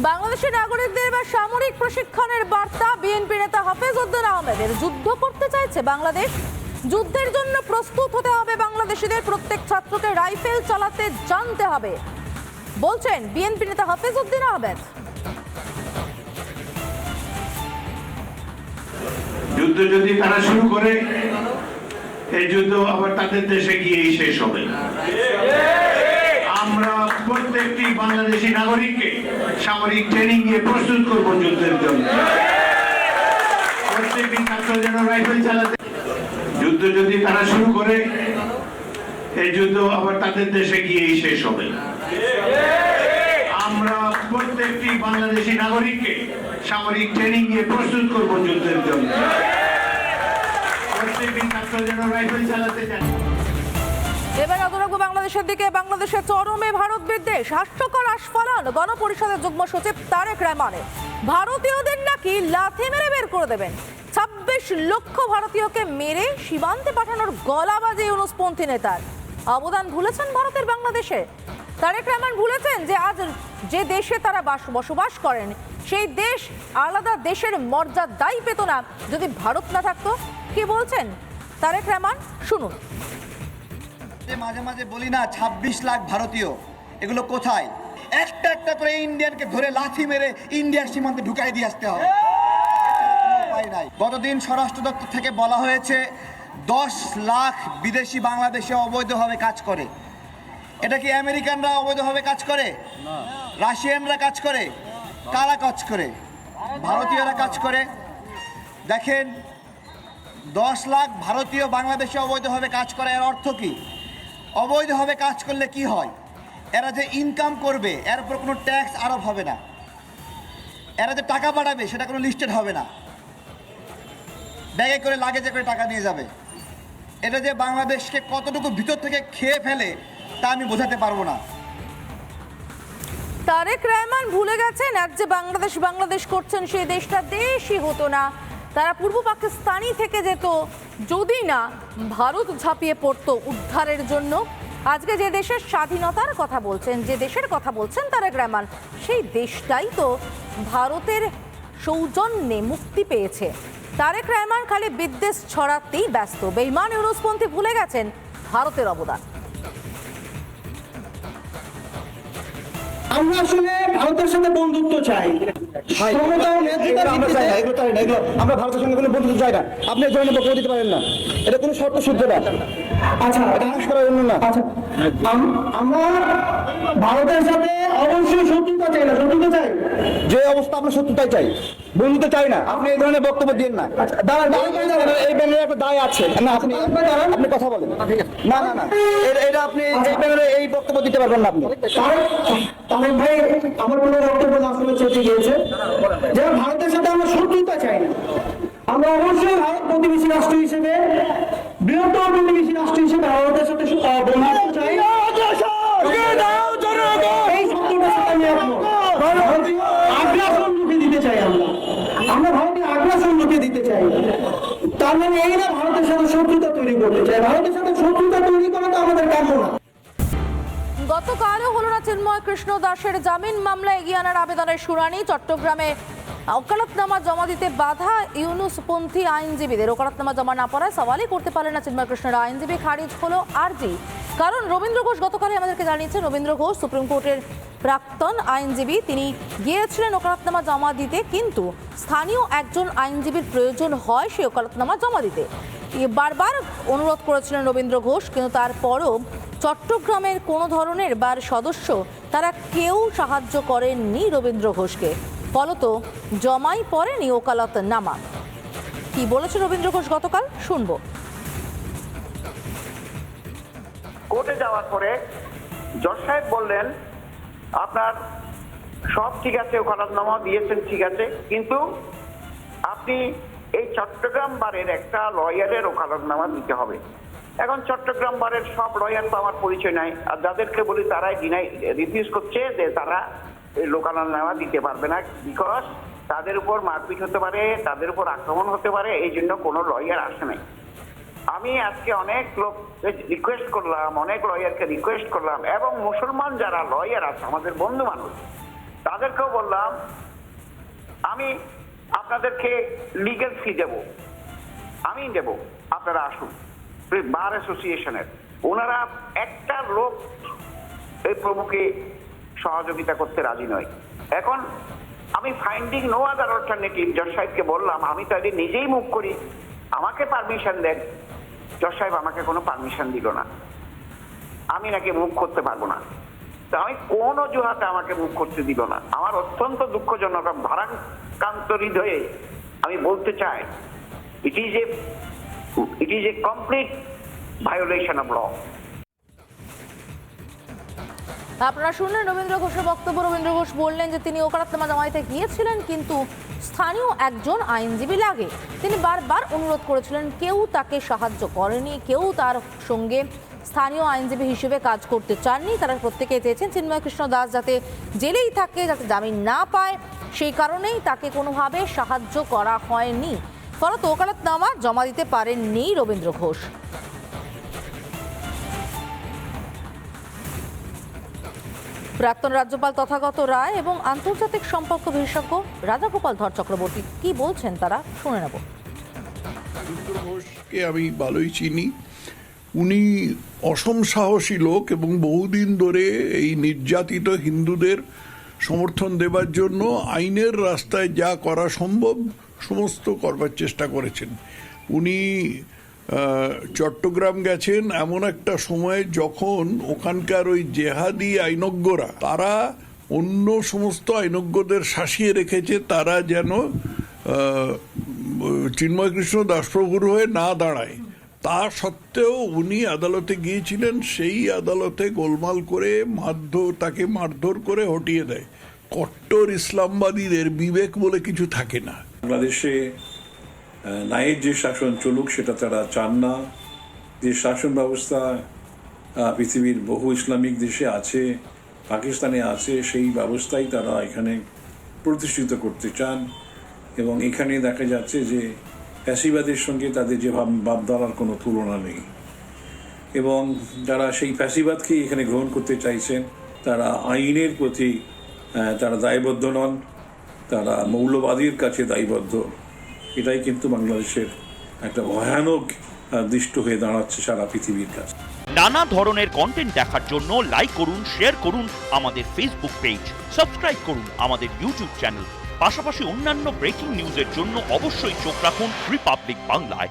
বাংলাদেশের নাগরিকদের বা সামরিক প্রশিক্ষণের বার্তা বিএনপি নেতা হাফেজ উদ্দিন আহমেদের। যুদ্ধ করতে চাইছে বাংলাদেশ, যুদ্ধের জন্য প্রস্তুত হতে হবে বাংলাদেশিদের, প্রত্যেক ছাত্রকে রাইফেল চালাতে জানতে হবে বলছেন বিএনপি নেতা হাফেজ উদ্দিন আহমেদ। যুদ্ধ যদি তারা শুরু করে, এই যুদ্ধ আবার তাদের দেশে গিয়েই শেষ হবে। আমরা প্রত্যেকটি বাংলাদেশি নাগরিককে সামরিক ট্রেনিং দিয়ে প্রস্তুত করব যুদ্ধের জন্য। প্রত্যেকটি ছাত্র যেন রাইফেল চালাতে, যুদ্ধ যদি তারা শুরু করে, এই যুদ্ধ আবার তাদের দেশে গিয়েই শেষ হবে। আমরা প্রত্যেকটি বাংলাদেশি নাগরিককে সামরিক ট্রেনিং দিয়ে প্রস্তুত করব যুদ্ধের জন্য। প্রত্যেকটি ছাত্র যেন রাইফেল চালাতে জানে। এবার নজর রাখবো বাংলাদেশের দিকে। বাংলাদেশের চরমে ভারত বিদ্বেষ, হাস্যকর আস্ফালন গণপরিষদের যুগ্ম সচিব তারেক রহমানের। ভারতীয়দের নাকি লাথি মেরে বের করে দেবেন। 26 লক্ষ ভারতীয়কে মেরে সীমান্তে পাঠানোর গলাবাজি ইউনুসপন্থী নেতার। অবদান ভুলেছেন ভারতের বাংলাদেশে? তারেক রহমান ভুলেছেন যে আজ যে দেশে তারা বসবাস করেন সেই দেশ আলাদা দেশের মর্যাদাই পেত না যদি ভারত না থাকতো। কি বলছেন তারেক রহমান, শুনুন। মাঝে মাঝে বলি না 26 লাখ ভারতীয়, এগুলো কোথায়? একটা একটা করে ইন্ডিয়ানকে ধরে লাথি মেরে ইন্ডিয়ার সীমান্তে ঢুকাই দিয়ে আসতে হবে। গতদিন স্বরাষ্ট্র দপ্তর থেকে বলা হয়েছে 10 লাখ বিদেশি বাংলাদেশে অবৈধভাবে কাজ করে। এটা কি আমেরিকানরা অবৈধভাবে কাজ করে? রাশিয়ানরা কাজ করে? কারা কাজ করে? ভারতীয়রা কাজ করে। দেখেন, 10 লাখ ভারতীয় বাংলাদেশে অবৈধভাবে কাজ করে, এর অর্থ কি? অবৈধভাবে কাজ করলে কি হয়? এরা যে ইনকাম করবে এর উপর কোনো ট্যাক্স আরোপ হবে না। এরা যে টাকা পাঠাবে সেটা কোনো লিস্টেড হবে না। ব্যাগে করে লাগেজে করে টাকা নিয়ে যাবে। এটা যে বাংলাদেশকে কতটুকু ভিতর থেকে খেয়ে ফেলে তা আমি বোঝাতে পারবো না। তারেক রহমান ভুলে গেছেন আজ যে বাংলাদেশ করছেন সেই দেশটা দেশই হতো না, তারা পূর্ব পাকিস্তানি থেকে যেত যদি না ভারত ঝাঁপিয়ে পড়তো উদ্ধারের জন্য। আজকে যে দেশের স্বাধীনতার কথা বলছেন, যে দেশের কথা বলছেন তারেক রহমান, সেই দেশটাই তো ভারতের সৌজন্যে মুক্তি পেয়েছে। তারেক রহমান খালি বিদ্বেষ ছড়াতেই ব্যস্ত। বেঈমান ইউনুসপন্থী ভুলে গেছেন ভারতের অবদান। আমরা আসলে ভারতের সাথে বন্ধুত্ব চাই, আমরা ভারতের সঙ্গে কোনো বন্ধুত্ব চাই না। আপনি এই ধরনের বক্তব্য দিতে পারেন না, এটা কোনো শর্ত শুদ্ধ না। আচ্ছা, এটা হাস করার জন্য না। আচ্ছা, আমরা ভারতের সাথে অবশ্যই শত্রুতা চাই না। শত্রুতা চাই, যে অবস্থা আমরা শত্রুতাই চাই, বন্ধুত্ব চাই না। আপনি এই ধরনের বক্তব্য দিন না। এই ব্যানারে একটা দায় আছে না, আপনি কথা বলেন না। না না, এটা আপনি এই ব্যানারে এই বক্তব্য দিতে পারবেন না। আপনি তারেক ভাই, আমার কোনো বক্তব্য না শুনে চেঁচে গিয়েছে যে ভারতের সাথে আমরা শত্রুতা চাই না। আমরা অবশ্যই ভারত প্রতিবেশী রাষ্ট্র হিসেবে, বৃহত্তম প্রতিবেশী রাষ্ট্র হিসেবে ভারতের সাথে বন্ধুত্ব চাই। এই শব্দটার সাথে আমি একমত। আগ্রাসন রুখে দিতে চাই, আমরা ভারতীয় আগ্রাসন রুখে দিতে চাই। তার মানে এই না ভারতের সাথে শত্রুতা তৈরি করতে চাই। ভারতের সাথে শত্রুতা তৈরি করাটা আমাদের কাম্য না। গতকালও হলো না চিন্ময় কৃষ্ণ দাসের জামিন মামলা এগিয়ে আনার আবেদনের শুনানি। চট্টগ্রামে ওকালতনামা জমা দিতে বাধা ইউনুসপন্থী আইনজীবীদের। ওকালতনামা জমা না পড়ায় সওয়ালই করতে পারলেন না চিন্ময় কৃষ্ণের আইনজীবী। খারিজ হলো আরজি, কারণ রবীন্দ্র ঘোষ গতকালই আমাদেরকে জানিয়েছেন রবীন্দ্র ঘোষ সুপ্রিম কোর্টের প্রাক্তন আইনজীবী, তিনি গিয়েছিলেন ওকালতনামা জমা দিতে, কিন্তু স্থানীয় একজন আইনজীবীর প্রয়োজন হয় সেই ওকালতনামা জমা দিতে। বারবার অনুরোধ করেছিলেন রবীন্দ্র ঘোষ, কিন্তু তারপরও চট্টগ্রামের কোনো ধরনের বার সদস্য তারা কেউ সাহায্য করেননি রবীন্দ্র ঘোষকে, ফলত জমাই পড়েনি ওকালতনামা। কি বলেছে রবীন্দ্র ঘোষ গতকাল, শুনবো। কোর্টে যাওয়ার পরে জজ সাহেব বললেন আপনার সব ঠিক আছে, ওকালতনামা দিয়েছেন ঠিক আছে, কিন্তু আপনি এই চট্টগ্রাম বারের একটা লয়ারের ওকালতনামা দিতে হবে। এখন চট্টগ্রাম বারের সব লয়ার তো আমার পরিচয় নাই, আর যাদেরকে বলি তারাই রিফিউজ করছে যে তারা এই ওকালতনামা দিতে পারবে না, বিকজ তাদের উপর মারপিট হতে পারে, তাদের উপর আক্রমণ হতে পারে, এই জন্য কোনো লয়ার আসে নাই। আমি আজকে অনেক লোক রিকোয়েস্ট করলাম, অনেক লয়ারকে রিকোয়েস্ট করলাম, এবং মুসলমান যারা লয়ার আছে আমাদের বন্ধু মানুষ, তাদেরকেও বললাম আমি আপনাদেরকে লিগ্যাল ফি দেব, আমি দেব, আপনারা আসুন বার অ্যাসোসিয়েশনের। ওনারা একটা লোক এই প্রভুকে সহযোগিতা করতে রাজি নয়। এখন আমি ফাইন্ডিং নো আদার অল্টারনেটিভ জজ সাহেবকে বললাম আমি তাহলে নিজেই মুভ করি, আমাকে পারমিশন দেন। জজ সাহেব আমাকে কোনো পারমিশন দিল না, আমি নাকি মুভ করতে পারবো না। তা আমি কোন অজুহাতে আমাকে মুভ করতে দিল না। আমার অত্যন্ত দুঃখজনক, ভারাক্রান্ত হৃদয়ে আমি বলতে চাই it is a complete violation of law. আপনারা শুনলেন রবীন্দ্র ঘোষের বক্তব্য। রবীন্দ্র ঘোষ বললেন যে তিনি ওকালতনামা জমাইতে গিয়েছিলেন, কিন্তু স্থানীয় একজন আইনজীবী লাগে। তিনি বারবার অনুরোধ করেছিলেন, কেউ তাকে সাহায্য করেনি, কেউ তার সঙ্গে স্থানীয় আইনজীবী হিসেবে কাজ করতে চাননি। তারা প্রত্যেকে চেয়েছেন চিন্ময় কৃষ্ণ দাস যাতে জেলেই থাকে, যাতে জামিন না পায়, সেই কারণেই তাকে কোনোভাবে সাহায্য করা হয়নি। ফলত ওকালতনামা জমা দিতে পারেননি রবীন্দ্র ঘোষ। প্রাক্তন রাজ্যপাল তথাগত রায় এবং আন্তর্জাতিক সম্পর্ক বিশেষজ্ঞ রাজাগোপাল ধর চক্রবর্তী কি বলছেন তারা শুনে নেব। রবীন্দ্র ঘোষকে আমি ভালোই চিনি। উনি অসম সাহসী লোক এবং বহুদিন ধরে এই নির্যাতিত হিন্দুদের সমর্থন দেবার জন্য আইনের রাস্তায় যা করা সম্ভব সমস্ত করবার চেষ্টা করেছেন। উনি চট্টগ্রাম গেছেন এমন একটা সময় যখন ওখানকার ওই জেহাদি আইনজ্ঞরা তারা অন্য সমস্ত আইনজ্ঞদের শাসিয়ে রেখেছে, তারা যেন চিন্ময় কৃষ্ণ দাসপ্রভুর হয়ে না দাঁড়ায়। তা সত্ত্বেও উনি আদালতে গিয়েছিলেন, সেই আদালতে গোলমাল করে তাকে মারধর করে হটিয়ে দেয়। কট্টর ইসলামবাদীদের বিবেক বলে কিছু থাকে না। বাংলাদেশে ন্যায়ের যে শাসন চলুক সেটা তারা চান না। যে শাসন ব্যবস্থা পৃথিবীর বহু ইসলামিক দেশে আছে, পাকিস্তানে আছে, সেই ব্যবস্থাই তারা এখানে প্রতিষ্ঠিত করতে চান। এবং এখানে দেখা যাচ্ছে যে ফ্যাসিবাদের সঙ্গে তাদের যে ভাবধারার কোনো তুলনা নেই, এবং যারা সেই ফ্যাসিবাদকেই এখানে গ্রহণ করতে চাইছেন তারা আইনের প্রতি তারা দায়বদ্ধ নন, তারা মৌলবাদীর কাছে দায়বদ্ধ। এটাই কিন্তু বাংলাদেশের একটা ভয়ানক দৃশ্য হয়ে দাঁড়াচ্ছে সারা পৃথিবীর কাছে। নানা ধরনের কন্টেন্ট দেখার জন্য লাইক করুন, শেয়ার করুন আমাদের ফেসবুক পেজ, সাবস্ক্রাইব করুন আমাদের ইউটিউব চ্যানেল। পাশাপাশি অন্যান্য ব্রেকিং নিউজের জন্য অবশ্যই চোখ রাখুন রিপাবলিক বাংলায়।